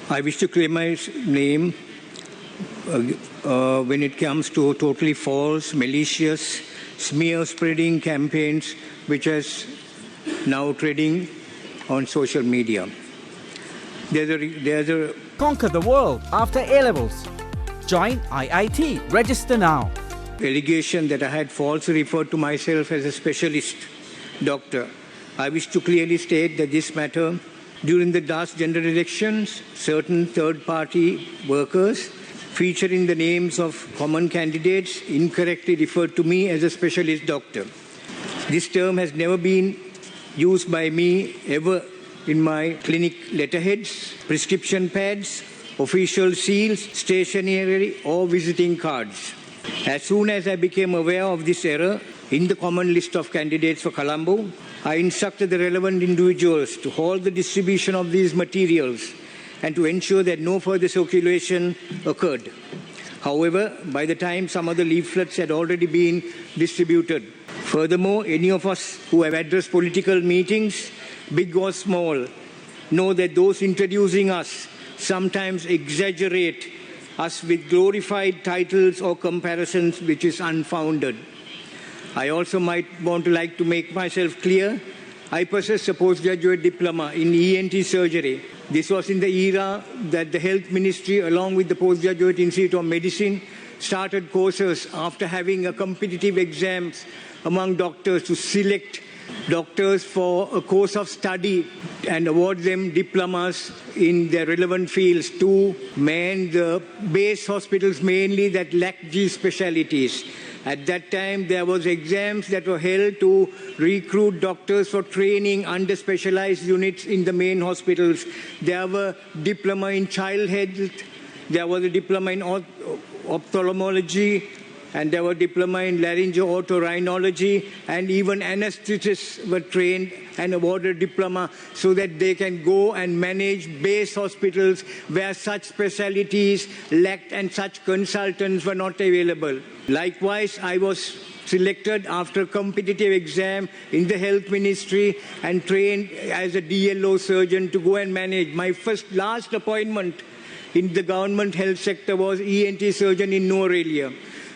I wish to clear my name when it comes to totally false, malicious, smear-spreading campaigns which is now trading on social media. Conquer the world after A-levels. Join IIT. Register now. Allegation that I had falsely referred to myself as a specialist doctor. I wish to clearly state that this matter, during the last general elections, certain third-party workers featuring the names of common candidates incorrectly referred to me as a specialist doctor. This term has never been used by me ever in my clinic letterheads, prescription pads, official seals, stationery or visiting cards. As soon as I became aware of this error in the common list of candidates for Colombo, I instructed the relevant individuals to halt the distribution of these materials and to ensure that no further circulation occurred. However, by the time some of the leaflets had already been distributed. Furthermore, any of us who have addressed political meetings, big or small, know that those introducing us sometimes exaggerate us with glorified titles or comparisons which is unfounded. I also might want to like to make myself clear. I possess a postgraduate diploma in ENT surgery. This was in the era that the Health Ministry, along with the Postgraduate Institute of Medicine, started courses after having a competitive exams among doctors to select doctors for a course of study and award them diplomas in their relevant fields to man the base hospitals mainly that lacked these specialties. At that time, there was exams that were held to recruit doctors for training under specialized units in the main hospitals. There were diploma in child health, there was a diploma in ophthalmology, and there were diploma in laryngo-otorhinology, and even anesthetists were trained and awarded diploma so that they can go and manage base hospitals where such specialties lacked and such consultants were not available. Likewise, I was selected after a competitive exam in the Health Ministry and trained as a DLO surgeon to go and manage. My last appointment in the government health sector was ENT surgeon in New Aurelia.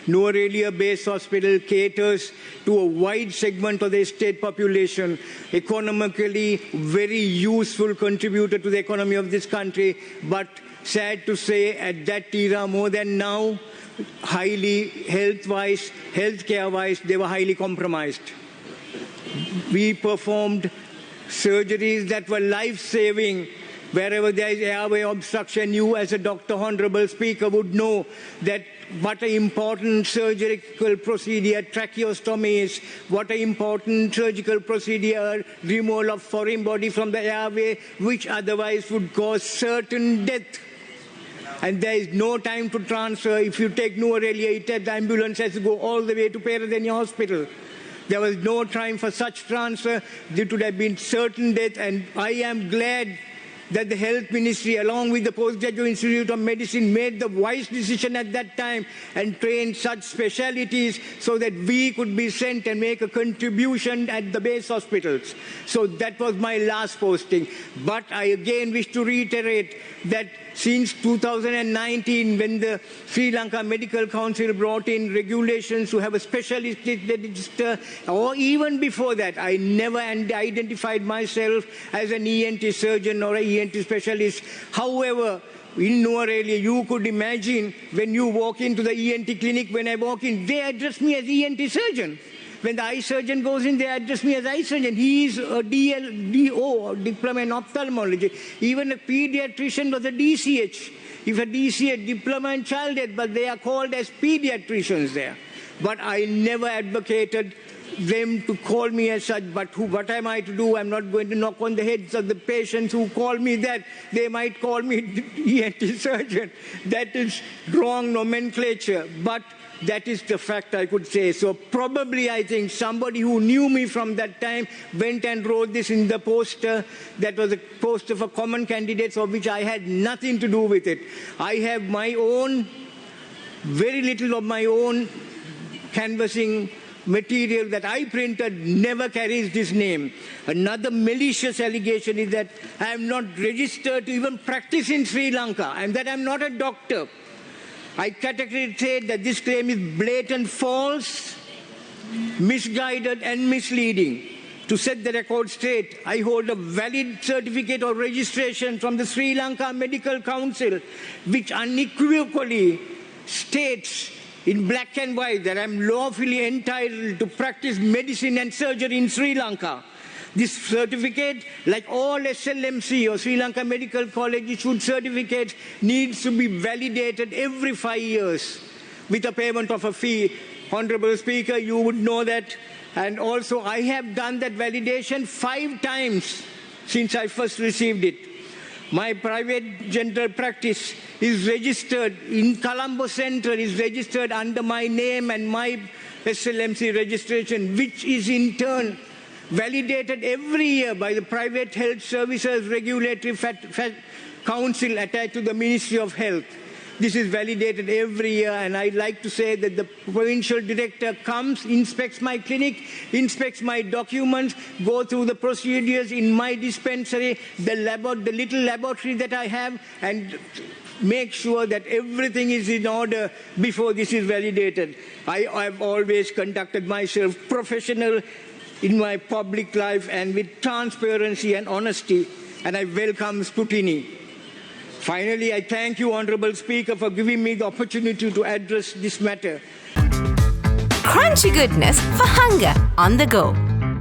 New Aurelia-based hospital caters to a wide segment of the state population, economically very useful contributor to the economy of this country, but sad to say at that era more than now, highly health-wise, healthcare-wise, they were highly compromised. We performed surgeries that were life-saving. Wherever there is airway obstruction, you as a doctor, honorable speaker, would know that what an important surgical procedure tracheostomy is, what an important surgical procedure removal of foreign body from the airway, which otherwise would cause certain death. And there is no time to transfer. If you take New Aurelia, the ambulance has to go all the way to Peradeniya Hospital. There was no time for such transfer. There would have been certain death, and I am glad that the Health Ministry, along with the Postgraduate Institute of Medicine, made the wise decision at that time and trained such specialities so that we could be sent and make a contribution at the base hospitals. So that was my last posting. But I again wish to reiterate that since 2019, when the Sri Lanka Medical Council brought in regulations to have a specialist register, or even before that, I never identified myself as an ENT surgeon or an ENT specialist. However, in New Aurelia, you could imagine when you walk into the ENT clinic, when I walk in, they address me as ENT surgeon. When the eye surgeon goes in, they address me as eye surgeon. He is a DO, diploma in ophthalmology. Even a pediatrician was a DCH. If a DCH, diploma in child health, but they are called as pediatricians there. But I never advocated them to call me as such. But what am I to do? I'm not going to knock on the heads of the patients who call me that. They might call me ENT surgeon. That is wrong nomenclature. But that is the fact I could say. So probably I think somebody who knew me from that time went and wrote this in the poster. That was a poster for common candidates of which I had nothing to do with it. I have my own, very little of my own canvassing material that I printed never carries this name. Another malicious allegation is that I am not registered to even practice in Sri Lanka and that I am not a doctor. I categorically say that this claim is blatant false, misguided and misleading. To set the record straight, I hold a valid certificate of registration from the Sri Lanka Medical Council, which unequivocally states in black and white that I am lawfully entitled to practice medicine and surgery in Sri Lanka. This certificate, like all SLMC or Sri Lanka Medical College issued certificates, needs to be validated every 5 years with a payment of a fee. Honorable Speaker, you would know that. And also, I have done that validation 5 times since I first received it. My private general practice is registered in Colombo Central, is registered under my name and my SLMC registration, which is in turn validated every year by the Private Health Services Regulatory Council attached to the Ministry of Health. This is validated every year, and I'd like to say that the provincial director comes, inspects my clinic, inspects my documents, go through the procedures in my dispensary, the little laboratory that I have, and make sure that everything is in order before this is validated. I have always conducted myself professional in my public life and with transparency and honesty, and I welcome scrutiny. Finally, I thank you, Honourable Speaker, for giving me the opportunity to address this matter. Crunchy goodness for hunger on the go.